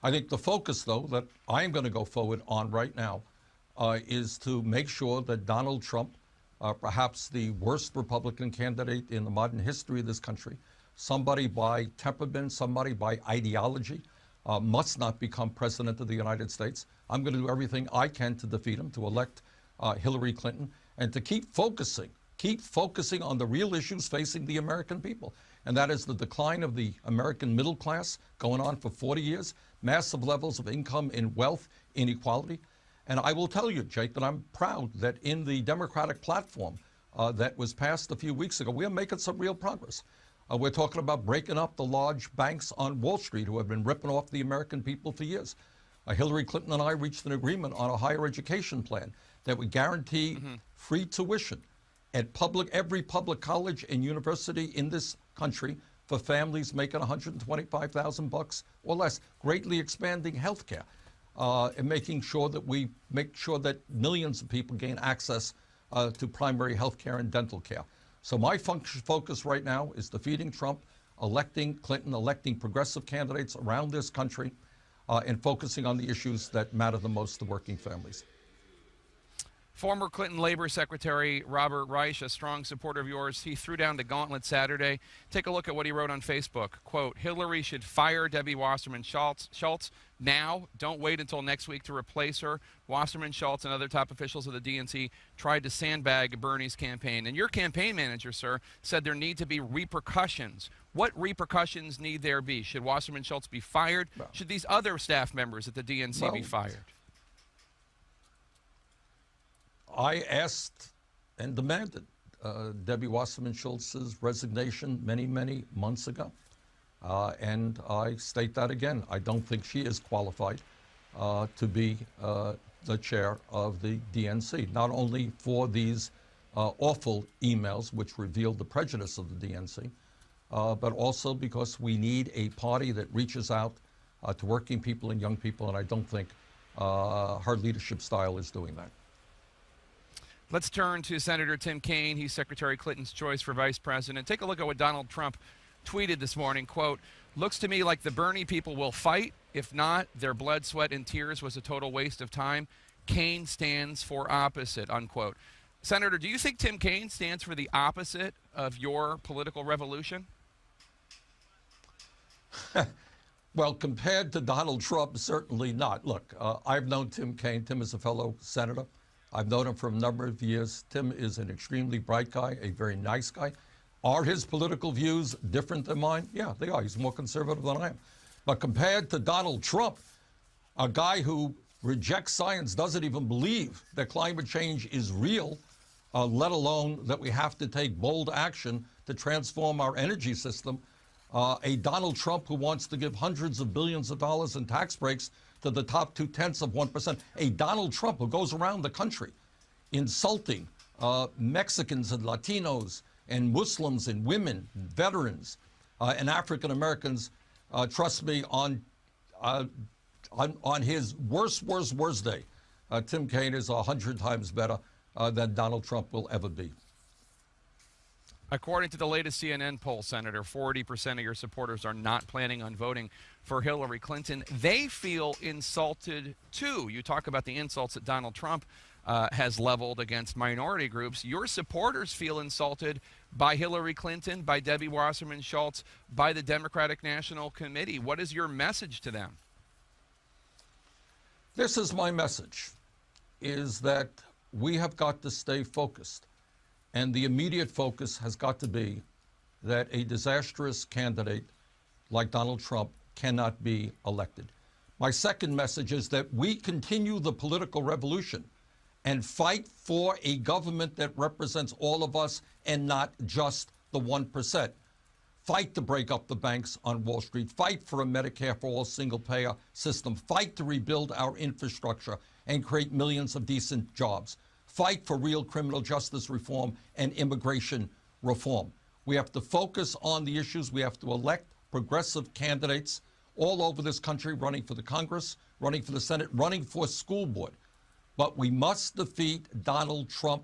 I think the focus, though, that I'm going to go forward on right now is to make sure that Donald Trump, perhaps the worst Republican candidate in the modern history of this country, somebody by temperament, somebody by ideology, must not become president of the United States. I'm going to do everything I can to defeat him, to elect Hillary Clinton, and to keep focusing on the real issues facing the American people. And that is the decline of the American middle class going on for 40 years, massive levels of income and wealth inequality. And I will tell you, Jake, that I'm proud that in the Democratic platform that was passed a few weeks ago, we are making some real progress. We're talking about breaking up the large banks on Wall Street who have been ripping off the American people for years. Hillary Clinton and I reached an agreement on a higher education plan that would guarantee free tuition at every public college and university in this country for families making $125,000 or less, greatly expanding health care and making sure that we make sure that millions of people gain access to primary health care and dental care. So my focus right now is defeating Trump, electing Clinton, electing progressive candidates around this country, and focusing on the issues that matter the most to working families. Former Clinton Labor Secretary Robert Reich, a strong supporter of yours, he threw down the gauntlet Saturday. Take a look at what he wrote on Facebook. Quote, Hillary should fire Debbie Wasserman Schultz now. Don't wait until next week to replace her. Wasserman Schultz and other top officials of the DNC tried to sandbag Bernie's campaign. And your campaign manager, sir, said there need to be repercussions. What repercussions need there be? Should Wasserman Schultz be fired? Should these other staff members at the DNC be fired? I asked and demanded Debbie Wasserman Schultz's resignation many, many months ago. And I state that again. I don't think she is qualified to be the chair of the DNC, not only for these awful emails which revealed the prejudice of the DNC, but also because we need a party that reaches out to working people and young people, and I don't think her leadership style is doing that. Let's turn to Senator Tim Kaine. He's Secretary Clinton's choice for vice president. Take a look at what Donald Trump tweeted this morning. Quote, looks to me like the Bernie people will fight. If not, their blood, sweat, and tears was a total waste of time. Kaine stands for opposite, unquote. Senator, do you think Tim Kaine stands for the opposite of your political revolution? Well, compared to Donald Trump, certainly not. Look, I've known Tim Kaine. Tim is a fellow senator. I've known him for a number of years. Tim is an extremely bright guy, a very nice guy. Are his political views different than mine? Yeah, they are. He's more conservative than I am. But compared to Donald Trump, a guy who rejects science, doesn't even believe that climate change is real, let alone that we have to take bold action to transform our energy system, a Donald Trump who wants to give hundreds of billions of dollars in tax breaks to the top 0.2%, a Donald Trump who goes around the country insulting Mexicans and Latinos and Muslims and women, veterans, and African Americans. Trust me, on his worst day, Tim Kaine is 100 times better than Donald Trump will ever be. According to the latest CNN poll, Senator, 40% of your supporters are not planning on voting for Hillary Clinton. They feel insulted, too. You talk about the insults that Donald Trump has leveled against minority groups. Your supporters feel insulted by Hillary Clinton, by Debbie Wasserman Schultz, by the Democratic National Committee. What is your message to them? This is my message, is that we have got to stay focused. And the immediate focus has got to be that a disastrous candidate like Donald Trump cannot be elected. My second message is that we continue the political revolution and fight for a government that represents all of us and not just the 1%. Fight to break up the banks on Wall Street. Fight for a Medicare for all single-payer system. Fight to rebuild our infrastructure and create millions of decent jobs. Fight for real criminal justice reform and immigration reform. We have to focus on the issues. We have to elect progressive candidates all over this country, running for the Congress, running for the Senate, running for school board. But we must defeat Donald Trump